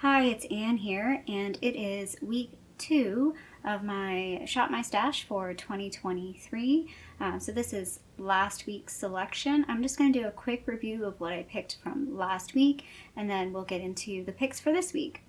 Hi, it's Anne here, and it is week 2 of my Shop My Stash for 2023. So this is last week's selection. I'm just going to do a quick review of what I picked from last week, and then we'll get into the picks for this week.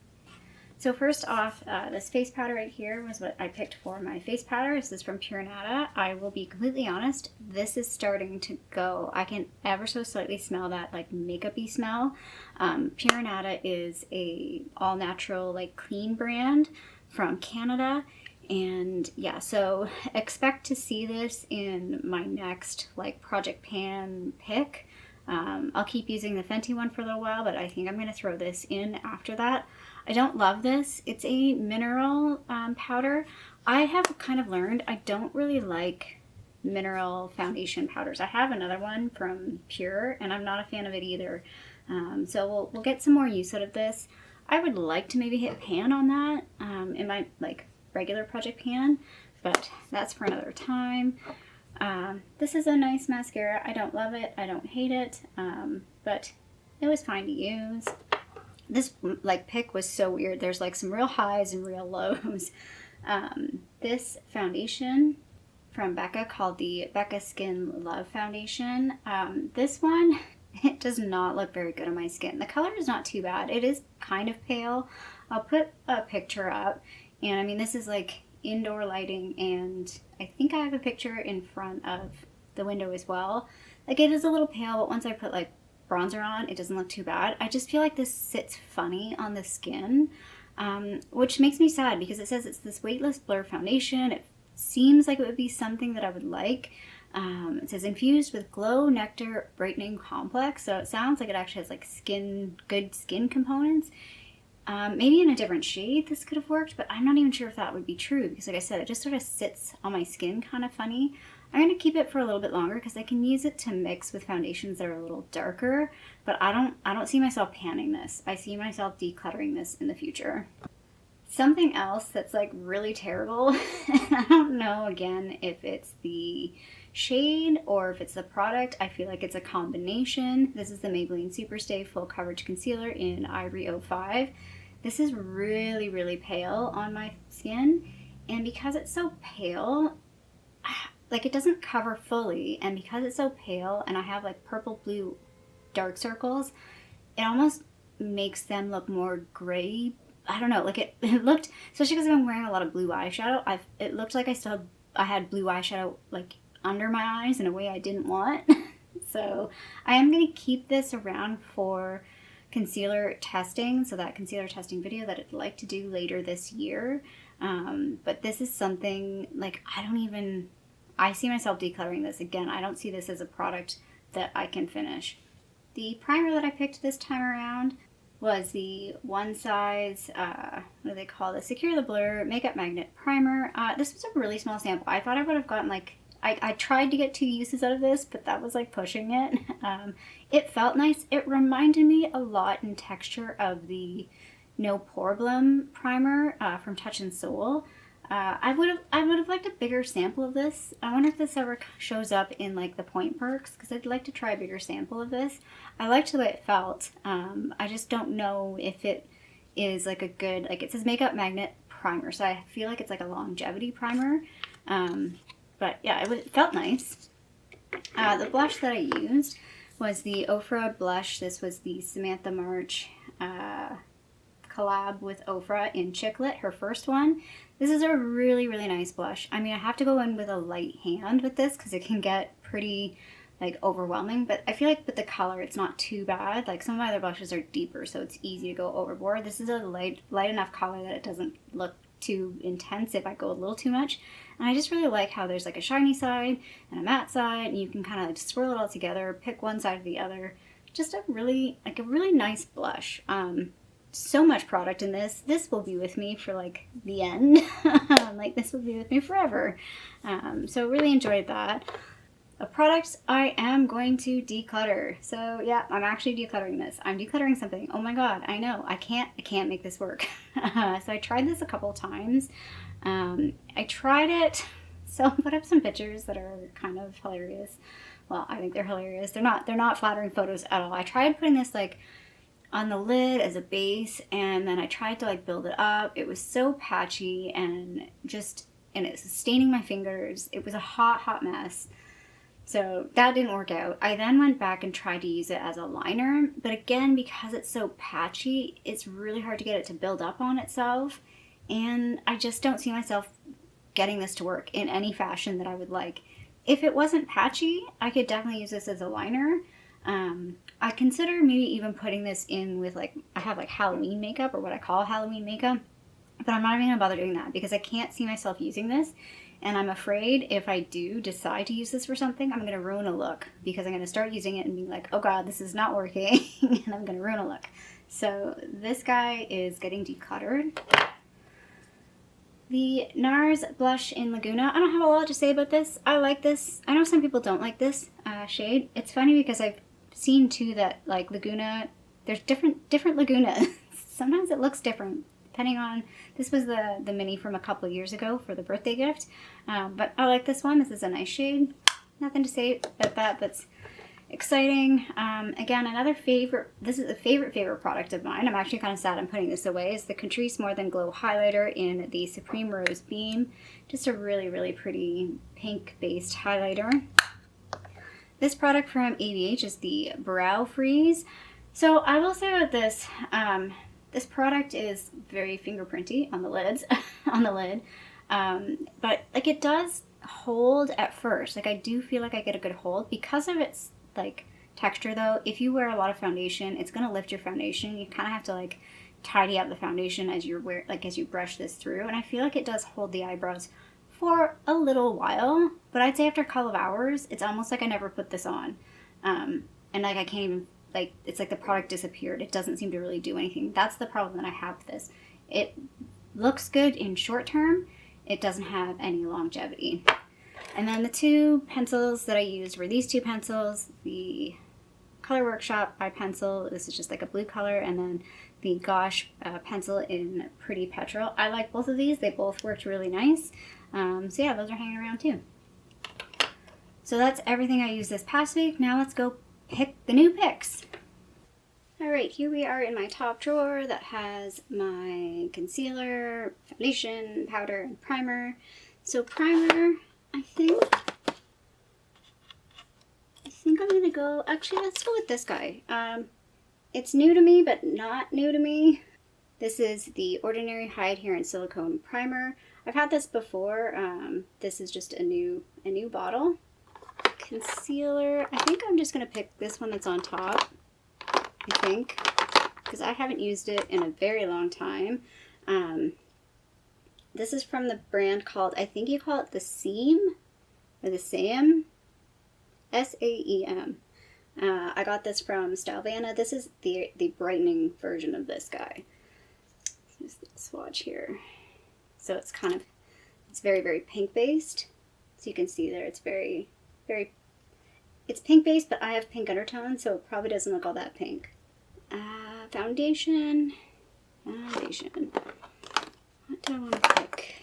So first off, this face powder right here was what I picked for my face powder. This is from Fyrinnae. I will be completely honest, this is starting to go. I can ever so slightly smell that like makeup-y smell. Fyrinnae is a all-natural like clean brand from Canada. And yeah, so expect to see this in my next like Project Pan pick. I'll keep using the Fenty one for a little while, but I think I'm going to throw this in after that. I don't love this. It's a mineral powder. I have kind of learned I don't really like mineral foundation powders. I have another one from Pure, and I'm not a fan of it either. So we'll get some more use out of this. I would like to maybe hit pan on that in my like regular Project Pan, but that's for another time. This is a nice mascara. I don't love it. I don't hate it, but it was fine to use. This like pick was so weird. There's like some real highs and real lows. This foundation from Becca called the Becca Skin Love Foundation. This one, it does not look very good on my skin. The color is not too bad. It is kind of pale. I'll put a picture up, and I mean this is like indoor lighting, and I think I have a picture in front of the window as well. Like it is a little pale, but once I put like bronzer on, it doesn't look too bad. I just feel like this sits funny on the skin, which makes me sad because it says it's this weightless blur foundation. It seems like it would be something that I would like. It says infused with glow nectar brightening complex, so it sounds like it actually has like good skin components. Maybe in a different shade this could have worked, but I'm not even sure if that would be true because like I said, it just sort of sits on my skin kind of funny. I'm going to keep it for a little bit longer because I can use it to mix with foundations that are a little darker, but I don't see myself panning this. I see myself decluttering this in the future. Something else that's like really terrible, I don't know again if it's the shade or if it's the product. I feel like it's a combination. This is the Maybelline Superstay Full Coverage Concealer in Ivory 05. This is really, really pale on my skin, and because it's so pale, like it doesn't cover fully, and because it's so pale and I have like purple blue dark circles, it almost makes them look more gray. I don't know, like it looked, especially because I'm wearing a lot of blue eyeshadow, it looked like I had blue eyeshadow like under my eyes in a way I didn't want. So I am going to keep this around for concealer testing, so that concealer testing video that I'd like to do later this year. But this is something like I see myself decluttering this. Again, I don't see this as a product that I can finish. The primer that I picked this time around was the One Size, what do they call this? Secure the Blur Makeup Magnet Primer. This was a really small sample. I thought I would have gotten like, I tried to get 2 uses out of this, but that was like pushing it. It felt nice. It reminded me a lot in texture of the No Problem primer from Touch and Soul. I would have liked a bigger sample of this. I wonder if this ever shows up in like the point perks, because I'd like to try a bigger sample of this. I liked the way it felt. I just don't know if it is like a good, like it says makeup magnet primer, so I feel like it's like a longevity primer. But yeah, it felt nice. The blush that I used was the Ofra blush. This was the Samantha March collab with Ofra in Chiclet, her first one. This is a really, really nice blush. I mean, I have to go in with a light hand with this because it can get pretty like overwhelming, but I feel like with the color it's not too bad. Like some of my other blushes are deeper, so it's easy to go overboard. This is a light enough color that it doesn't look too intense if I go a little too much. And I just really like how there's like a shiny side and a matte side, and you can kind of like swirl it all together, pick one side or the other. Just a really nice blush. So much product in this. This will be with me for like the end. Like this will be with me forever. So really enjoyed that. A product I am going to declutter. So yeah, I'm actually decluttering this. I'm decluttering something. Oh my god, I know. I can't make this work. So I tried this a couple times. I tried it. So I'll put up some pictures that are kind of hilarious. Well, I think they're hilarious. They're not flattering photos at all. I tried putting this like on the lid as a base, and then I tried to like build it up. It was so patchy and it was staining my fingers. It was a hot mess. So that didn't work out. I then went back and tried to use it as a liner, but again, because it's so patchy, it's really hard to get it to build up on itself, and I just don't see myself getting this to work in any fashion that I would like. If it wasn't patchy, I could definitely use this as a liner. I consider maybe even putting this in with like, I have like Halloween makeup, or what I call Halloween makeup, but I'm not even gonna bother doing that because I can't see myself using this. And I'm afraid if I do decide to use this for something, I'm going to ruin a look, because I'm going to start using it and be like, oh god, this is not working, and I'm going to ruin a look. So this guy is getting decluttered. The NARS blush in Laguna. I don't have a lot to say about this. I like this. I know some people don't like this shade. It's funny because I've seen too that like Laguna, there's different Lagunas. Sometimes it looks different. Depending on, this was the mini from a couple of years ago for the birthday gift, but I like this one. This is a nice shade. Nothing to say about that, but it's exciting. Again, another favorite, this is a favorite product of mine. I'm actually kind of sad I'm putting this away. Is the Catrice More Than Glow highlighter in the Supreme Rose Beam. Just a really pretty pink based highlighter. This product from ABH is the Brow Freeze. So I will say about this, this product is very fingerprinty on the lids, on the lid, but like it does hold at first. Like I do feel like I get a good hold because of its like texture though. If you wear a lot of foundation, it's gonna lift your foundation. You kind of have to like tidy up the foundation as you as you brush this through. And I feel like it does hold the eyebrows for a little while, but I'd say after a couple of hours, it's almost like I never put this on, and like I can't even. Like, it's like the product disappeared. It doesn't seem to really do anything. That's the problem that I have with this. It looks good in short term. It doesn't have any longevity. And then the two pencils that I used were these two pencils. The Color Workshop by Pencil. This is just like a blue color. And then the Gosh pencil in Pretty Petrol. I like both of these. They both worked really nice. So yeah, those are hanging around too. So that's everything I used this past week. Now let's go pick the new picks. Alright, here we are in my top drawer that has my concealer, foundation, powder, and primer. So primer, I think I'm gonna go, actually let's go with this guy. It's new to me, but not new to me. This is the Ordinary High Adherence Silicone Primer. I've had this before. This is just a new bottle. Concealer, I think I'm just going to pick this one that's on top, I think, because I haven't used it in a very long time. This is from the brand called, I think you call it the Saem, or the Saem, S-A-E-M. I got this from Stylevana. This is the brightening version of this guy. There's the swatch here. So it's kind of, it's very pink based. So you can see there it's very, it's pink based, but I have pink undertones, so it probably doesn't look all that pink. Foundation. What do I want to pick?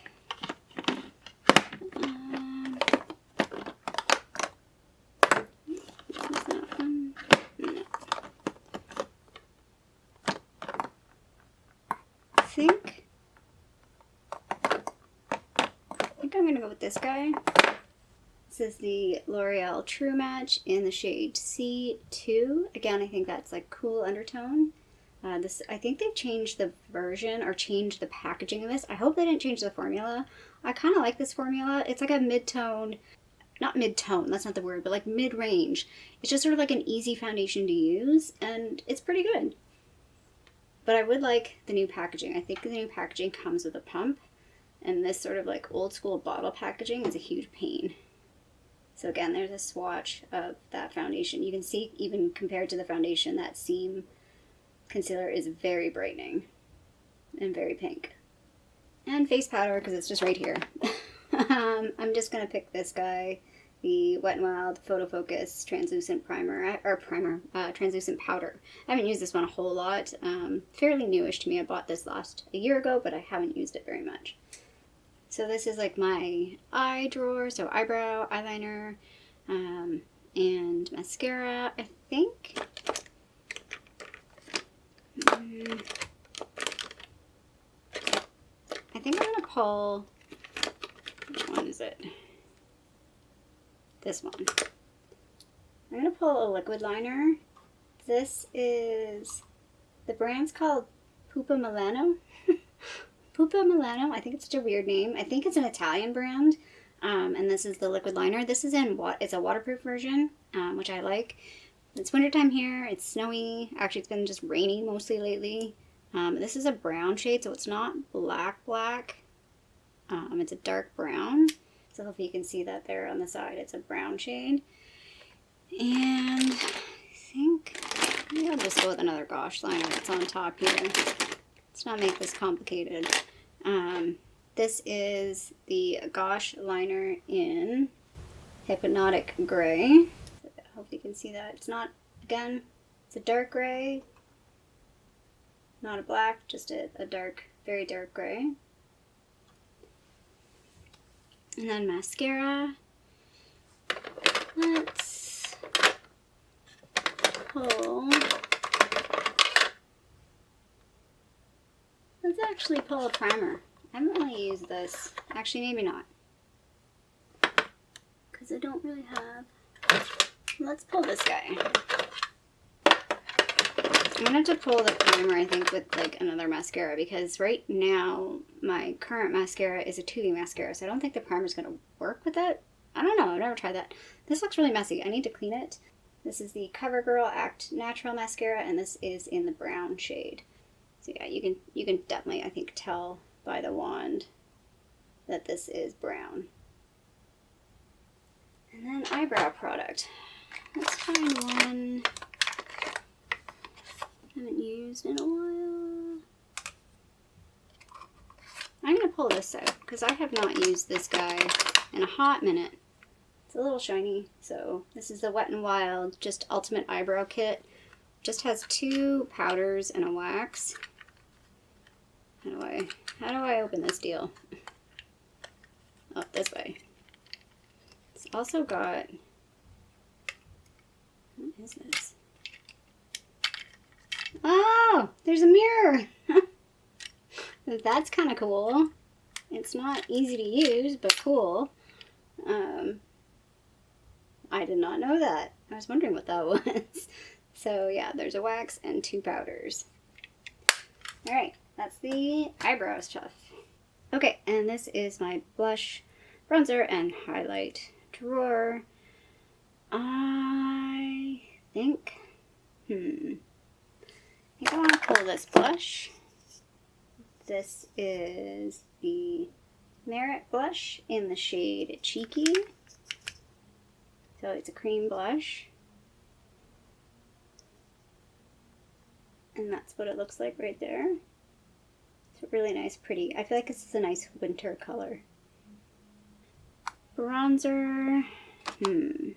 Is that one? No. I think I'm gonna go with this guy. This is the L'Oreal True Match in the shade C2. Again, I think that's like cool undertone. I think they've changed the version or changed the packaging of this. I hope they didn't change the formula. I kind of like this formula. It's like a mid-tone, not mid-tone, that's not the word, but like mid-range. It's just sort of like an easy foundation to use, and it's pretty good. But I would like the new packaging. I think the new packaging comes with a pump, and this sort of like old school bottle packaging is a huge pain. So again, there's a swatch of that foundation. You can see, even compared to the foundation, that Saem concealer is very brightening and very pink. And face powder, because it's just right here. I'm just going to pick this guy, the Wet n Wild Photo Focus Translucent Translucent Powder. I haven't used this one a whole lot. Fairly newish to me. I bought this a year ago, but I haven't used it very much. So this is like my eye drawer, so eyebrow, eyeliner, and mascara, I think. I think I'm gonna pull, which one is it? This one. I'm gonna pull a liquid liner. This is, the brand's called Pupa Milano. Pupa Milano, I think it's such a weird name. I think it's an Italian brand. And this is the liquid liner. This is in what? It's a waterproof version, which I like. It's wintertime here. It's snowy. Actually, it's been just rainy mostly lately. This is a brown shade, so it's not black. It's a dark brown. So hopefully you can see that there on the side. It's a brown shade. And I think maybe I'll just go with another gouache liner that's on top here. Let's not make this complicated. This is the gouache liner in Hypnotic Gray. Hopefully you can see that. It's not, again, it's a dark gray. Not a black, just a dark, very dark gray. And then mascara. Let's pull. Let's actually pull a primer. I haven't really used this. Actually, maybe not. Because I don't really have. Let's pull this guy. I'm gonna have to pull the primer, I think, with like another mascara, because right now my current mascara is a 2B mascara, so I don't think the primer's gonna work with it. I don't know, I've never tried that. This looks really messy. I need to clean it. This is the CoverGirl Act Natural Mascara, and this is in the brown shade. So yeah, you can definitely, I think, tell by the wand that this is brown. And then eyebrow product. Let's find one I haven't used in a while. I'm going to pull this out because I have not used this guy in a hot minute. It's a little shiny. So this is the Wet n Wild just Ultimate Eyebrow Kit. Just has 2 powders and a wax. How do I open this deal? Oh, this way. It's also got, what is this? Oh, there's a mirror. That's kind of cool. It's not easy to use, but cool. I did not know that. I was wondering what that was. So yeah, there's a wax and 2 powders. All right, that's the eyebrow stuff. Okay, and this is my blush, bronzer, and highlight drawer. I think I want to pull this blush. This is the Merit blush in the shade Cheeky. So it's a cream blush. And that's what it looks like right there. It's a really nice, pretty. I feel like this is a nice winter color. Bronzer. I'm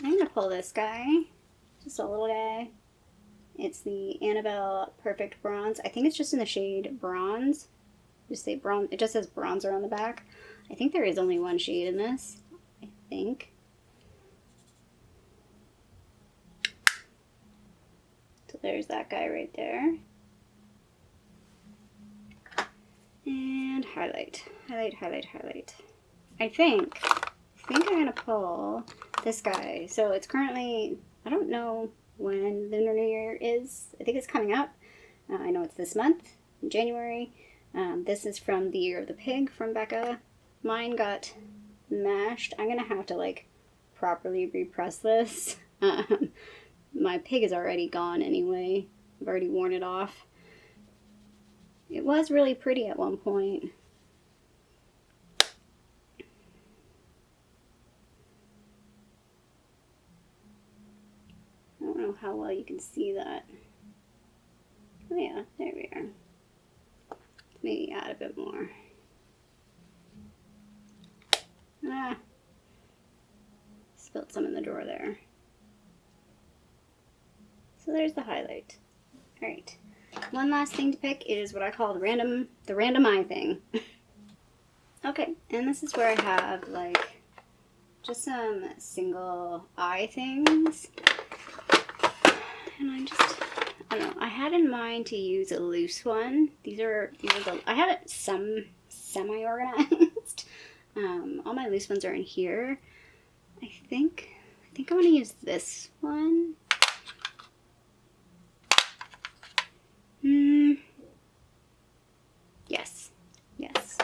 gonna pull this guy. Just a little guy. It's the Annabelle Perfect Bronze. I think it's just in the shade Bronze. Just say bronze. It just says bronzer on the back. I think there is only one shade in this. I think. So there's that guy right there. And highlight. Highlight. I think I'm gonna pull this guy. So it's currently, I don't know when the Lunar New Year is. I think it's coming up. I know it's this month, in January. This is from the Year of the Pig from Becca. Mine got mashed. I'm gonna have to like properly repress this. My pig is already gone anyway. I've already worn it off. It was really pretty at one point. I don't know how well you can see that. Oh yeah, there we are. Maybe add a bit more. Spilled some in the drawer there. So there's the highlight. Alright. One last thing to pick is what I call the random eye thing. Okay, and this is where I have like just some single eye things. And I don't know, I had in mind to use a loose one. These are I have it semi-organized. All my loose ones are in here. I think I'm gonna use this one. Yes.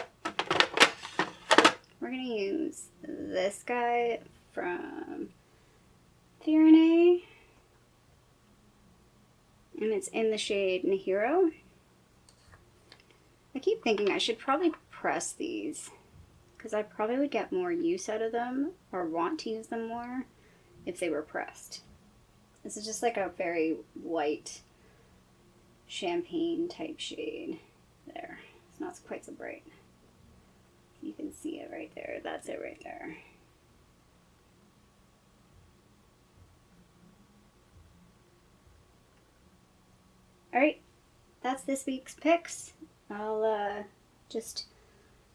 We're gonna use this guy from Fyrinnae, and it's in the shade Nijiro. I keep thinking I should probably press these, because I probably would get more use out of them, or want to use them more, if they were pressed. This is just like a very white champagne type shade. There, it's not quite so bright. You can see it right there. That's it right there. Alright, that's this week's picks. I'll just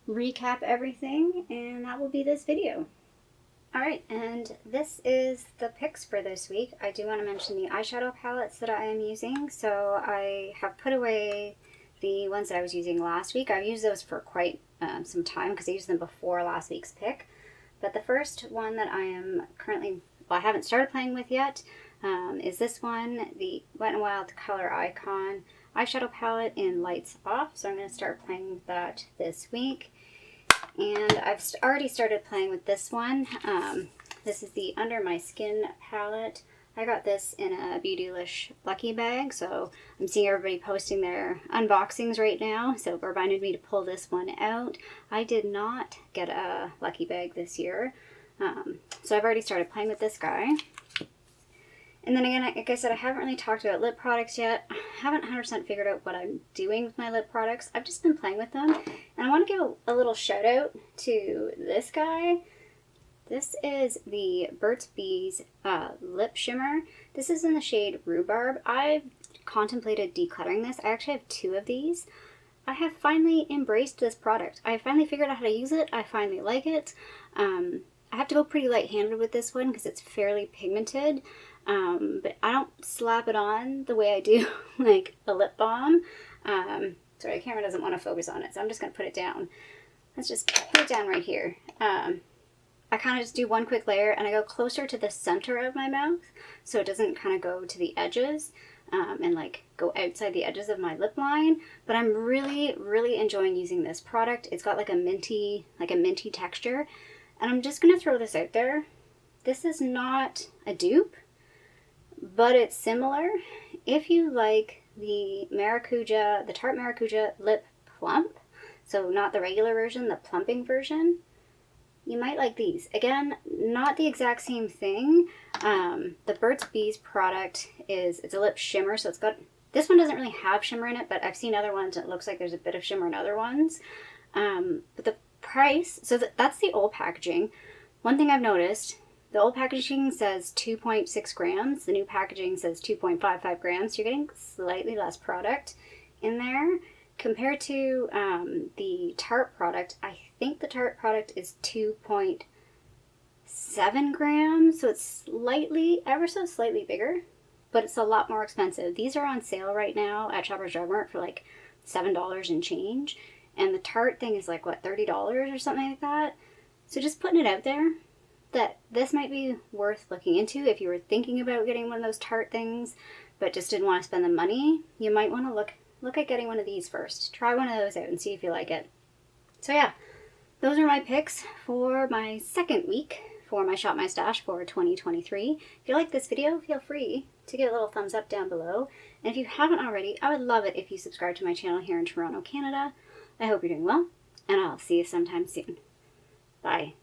recap everything, and that will be this video. Alright, and this is the picks for this week. I do want to mention the eyeshadow palettes that I am using. So I have put away the ones that I was using last week. I've used those for quite some time because I used them before last week's pick. But the first one that I am currently, well, I haven't started playing with yet, is this one, the Wet n Wild Color Icon eyeshadow palette in Lights Off. So I'm going to start playing with that this week. And I've already started playing with this one. This is the Under My Skin palette. I got this in a Beautylish Lucky Bag, so I'm seeing everybody posting their unboxings right now, so it reminded me to pull this one out. I did not get a Lucky Bag this year, so I've already started playing with this guy. And then again, like I said, I haven't really talked about lip products yet. I haven't 100% figured out what I'm doing with my lip products. I've just been playing with them, and I want to give a little shout out to this guy. This is the Burt's Bees Lip Shimmer. This is in the shade Rhubarb. I've contemplated decluttering this. I actually have 2 of these. I have finally embraced this product. I finally figured out how to use it. I finally like it. I have to go pretty light-handed with this one because it's fairly pigmented. But I don't slap it on the way I do like a lip balm. Sorry, the camera doesn't want to focus on it, so I'm just going to put it down. Let's just put it down right here. I kind of just do one quick layer, and I go closer to the center of my mouth so it doesn't kind of go to the edges and like go outside the edges of my lip line. But I'm really enjoying using this product. It's got like a minty texture, and I'm just gonna throw this out there. This is not a dupe, but it's similar. If you like the Tarte Maracuja Lip Plump, so not the regular version, the plumping version, you might like these. Again, not the exact same thing. The Burt's Bees product it's a lip shimmer, so it's got, this one doesn't really have shimmer in it, but I've seen other ones, it looks like there's a bit of shimmer in other ones. But the price, so that's the old packaging. One thing I've noticed, the old packaging says 2.6 grams, the new packaging says 2.55 grams, so you're getting slightly less product in there. Compared to the Tarte product, I think the Tarte product is 2.7 grams, so it's ever so slightly bigger, but it's a lot more expensive. These are on sale right now at Shoppers Drug Mart for like $7 and change, and the Tarte thing is like, what, $30 or something like that? So just putting it out there that this might be worth looking into if you were thinking about getting one of those Tarte things, but just didn't want to spend the money. You might want to look at getting one of these first. Try one of those out and see if you like it. So yeah, those are my picks for my second week for my Shop My Stash for 2023. If you like this video, feel free to give a little thumbs up down below. And if you haven't already, I would love it if you subscribe to my channel here in Toronto, Canada. I hope you're doing well, and I'll see you sometime soon. Bye.